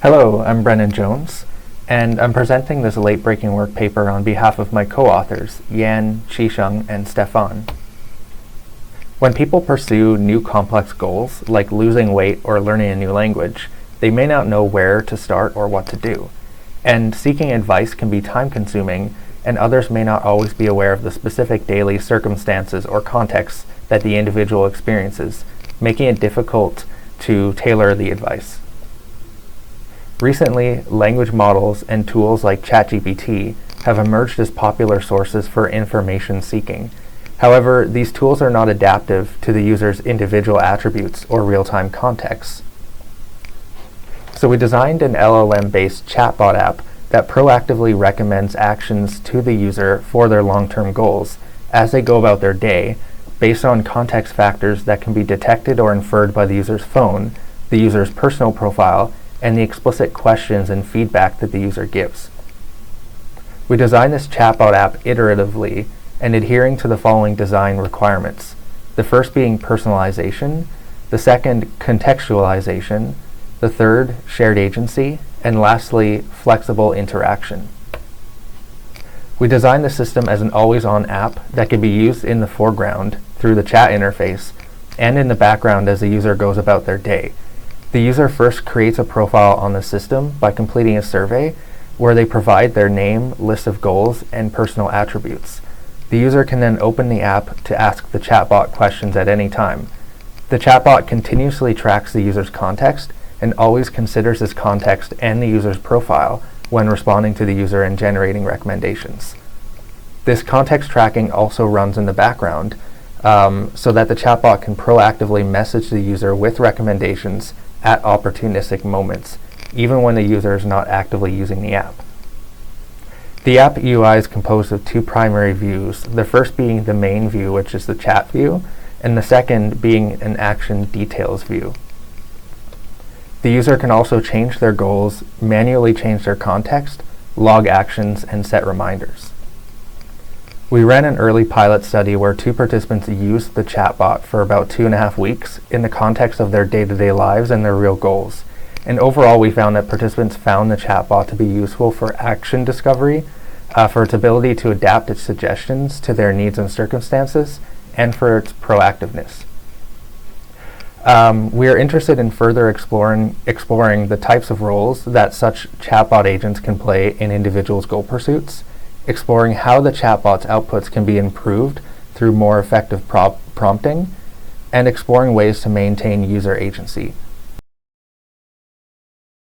Hello, I'm Brennan Jones, and I'm presenting this late-breaking work paper on behalf of my co-authors, Yan, Qisheng, and Stefan. When people pursue new complex goals, like losing weight or learning a new language, they may not know where to start or what to do. And seeking advice can be time-consuming, and others may not always be aware of the specific daily circumstances or contexts that the individual experiences, making it difficult to tailor the advice. Recently, language models and tools like ChatGPT have emerged as popular sources for information seeking. However, these tools are not adaptive to the user's individual attributes or real-time contexts. So we designed an LLM-based chatbot app that proactively recommends actions to the user for their long-term goals as they go about their day, based on context factors that can be detected or inferred by the user's phone, the user's personal profile, and the explicit questions and feedback that the user gives. We designed this chatbot app iteratively and adhering to the following design requirements. The first being personalization, the second contextualization, the third shared agency, and lastly flexible interaction. We designed the system as an always-on app that can be used in the foreground through the chat interface and in the background as the user goes about their day. The user first creates a profile on the system by completing a survey where they provide their name, list of goals, and personal attributes. The user can then open the app to ask the chatbot questions at any time. The chatbot continuously tracks the user's context and always considers this context and the user's profile when responding to the user and generating recommendations. This context tracking also runs in the background so that the chatbot can proactively message the user with recommendations at opportunistic moments, even when the user is not actively using the app. The app UI is composed of two primary views, the first being the main view, which is the chat view, and the second being an action details view. The user can also change their goals, manually change their context, log actions, and set reminders. We ran an early pilot study where 2 participants used the chatbot for about 2.5 weeks in the context of their day-to-day lives and their real goals. And overall, we found that participants found the chatbot to be useful for action discovery, for its ability to adapt its suggestions to their needs and circumstances, and for its proactiveness. We are interested in further exploring the types of roles that such chatbot agents can play in individuals' goal pursuits, exploring how the chatbot's outputs can be improved through more effective prompting, and exploring ways to maintain user agency.